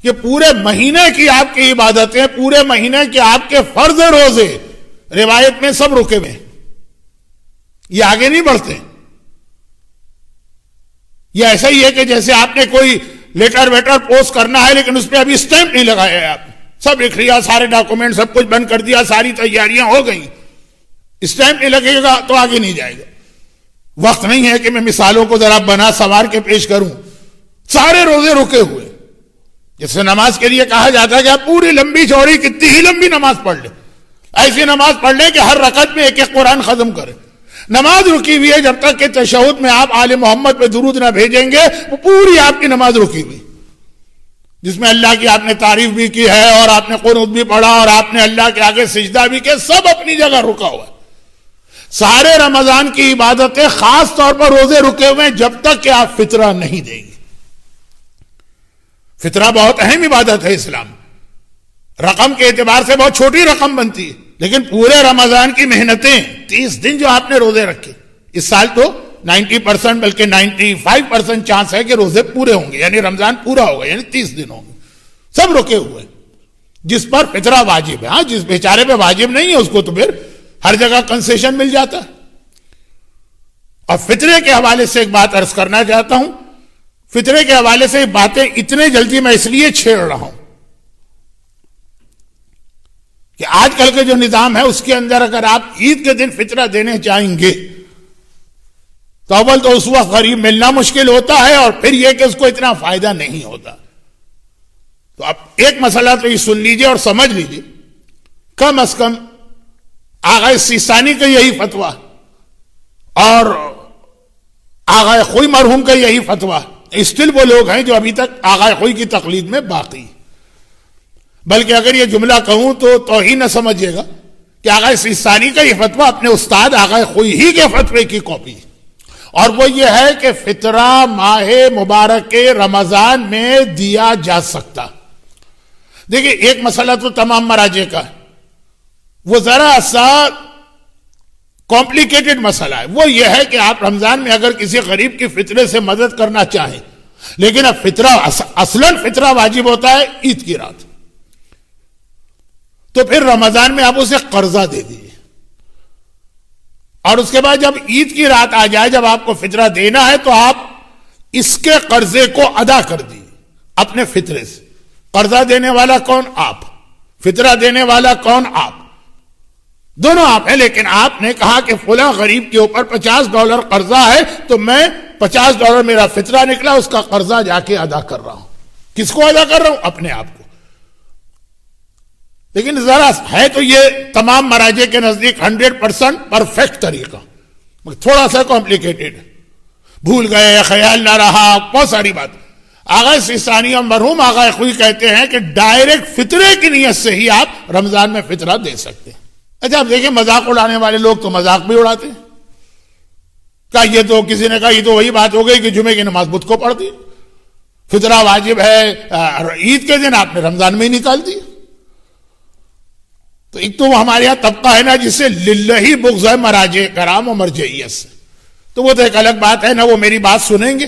کہ پورے مہینے کی آپ کی عبادتیں، پورے مہینے کے آپ کے فرض روزے روایت میں سب رکے ہوئے ہیں، یہ آگے نہیں بڑھتے. یہ ایسا ہی ہے کہ جیسے آپ نے کوئی لیٹر ویٹر پوسٹ کرنا ہے لیکن اس پہ ابھی اسٹیمپ نہیں لگایا ہے، آپ سب لکھ لیا، سارے ڈاکومنٹ سب کچھ بند کر دیا، ساری تیاریاں ہو گئی، اسٹیمپ نہیں لگے گا تو آگے نہیں جائے گا. وقت نہیں ہے کہ میں مثالوں کو ذرا بنا سنوار کے پیش کروں. سارے روزے رکے ہوئے. جیسے نماز کے لیے کہا جاتا ہے کہ آپ پوری لمبی چوڑی کتنی ہی لمبی نماز پڑھ لیں، ایسی نماز پڑھ لیں کہ ہر رکعت میں ایک ایک قرآن ختم کریں. نماز رکی ہوئی ہے جب تک کہ تشہد میں آپ آل محمد پہ درود نہ بھیجیں گے، وہ پوری آپ کی نماز رکی ہوئی، جس میں اللہ کی آپ نے تعریف بھی کی ہے اور آپ نے قنوت بھی پڑھا اور آپ نے اللہ کے آگے سجدہ بھی کیا، سب اپنی جگہ رکا ہوا ہے. سارے رمضان کی عبادتیں خاص طور پر روزے رکے ہوئے ہیں جب تک کہ آپ فطرہ نہیں دیں گے. فطرہ بہت اہم عبادت ہے اسلام، رقم کے اعتبار سے بہت چھوٹی رقم بنتی ہے، لیکن پورے رمضان کی محنتیں 30 دن جو آپ نے روزے رکھے، اس سال تو 90% بلکہ 95% چانس ہے کہ روزے پورے ہوں گے، یعنی رمضان پورا ہوگا، یعنی 30 دن ہوں گے، سب رکے ہوئے، جس پر فطرہ واجب ہے. ہاں جس بیچارے پہ واجب نہیں ہے اس کو تو پھر ہر جگہ کنسیشن مل جاتا ہے. اور فطرے کے حوالے سے ایک بات عرض کرنا چاہتا ہوں. فطرے کے حوالے سے باتیں اتنے جلدی میں اس لیے چھیڑ رہا ہوں کہ آج کل کے جو نظام ہے اس کے اندر اگر آپ عید کے دن فطرہ دینے چاہیں گے تو اول تو اس وقت غریب ملنا مشکل ہوتا ہے، اور پھر یہ کہ اس کو اتنا فائدہ نہیں ہوتا. تو اب ایک مسئلہ تو یہ سن لیجئے اور سمجھ لیجئے، کم از کم آغا سیستانی کا یہی فتویٰ اور آغا خوئی مرحوم کا یہی فتویٰ، اسٹل وہ لوگ ہیں جو ابھی تک آغا خوئی کی تقلید میں باقی. بلکہ اگر یہ جملہ کہوں تو توہین نہ سمجھیے گا کہ آغا سیستانی کا یہ فتویٰ اپنے استاد آغا خوئی ہی کے فتوے کی کاپی، اور وہ یہ ہے کہ فطرہ ماہ مبارک رمضان میں دیا جا سکتا. دیکھیں ایک مسئلہ تو تمام مراجع کا ہے، وہ ذرا سا کمپلیکیٹڈ مسئلہ ہے. وہ یہ ہے کہ آپ رمضان میں اگر کسی غریب کی فطرے سے مدد کرنا چاہیں، لیکن اب فطرہ اصلاً فطرہ واجب ہوتا ہے عید کی رات، تو پھر رمضان میں آپ اسے قرضہ دے دیجیے، اور اس کے بعد جب عید کی رات آ جائے، جب آپ کو فطرہ دینا ہے تو آپ اس کے قرضے کو ادا کر دیجیے اپنے فطرے سے. قرضہ دینے والا کون؟ آپ. فطرہ دینے والا کون؟ آپ. دونوں آپ ہیں. لیکن آپ نے کہا کہ فلاں غریب کے اوپر $50 قرضہ ہے تو میں $50 میرا فطرہ نکلا، اس کا قرضہ جا کے ادا کر رہا ہوں. کس کو ادا کر رہا ہوں؟ اپنے آپ کو. لیکن ذرا ہے تو یہ تمام مراجع کے نزدیک 100% پرفیکٹ طریقہ، تھوڑا سا کمپلیکیٹڈ، بھول گئے، خیال نہ رہا، بہت ساری بات. آغا سیستانی اور مرحوم آغا خوئی کہتے ہیں کہ ڈائریکٹ فطرے کی نیت سے ہی آپ رمضان میں فطرہ دے سکتے ہیں. اچھا آپ دیکھیں مذاق اڑانے والے لوگ تو مذاق بھی اڑاتے ہیں. کہا یہ تو کسی نے کہا یہ تو وہی بات ہو گئی کہ جمعے کی نماز بدھ کو پڑھ دی، فطرہ واجب ہے عید کے دن، آپ نے رمضان میں ہی نکال دی. تو ایک تو وہ ہمارے یہاں طبقہ ہے نا جسے للہ بغض ہے مراجع کرام و مرجعیت سے، تو وہ تو ایک الگ بات ہے، نہ وہ میری بات سنیں گے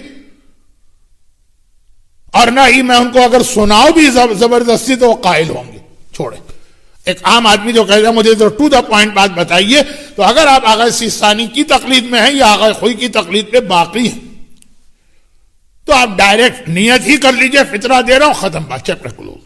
اور نہ ہی میں ان کو اگر سناؤ بھی زبردستی تو وہ قائل ہوں گے. چھوڑیں، ایک عام آدمی جو کہتا ہے مجھے تو ٹو دا پوائنٹ بات بتائیے، تو اگر آپ آغا سیستانی کی تقلید میں ہیں یا آغا خوئی کی تقلید پہ باقی ہیں تو آپ ڈائریکٹ نیت ہی کر لیجئے فطرہ دے رہا ہوں، ختم بات، چیپٹر کلوز.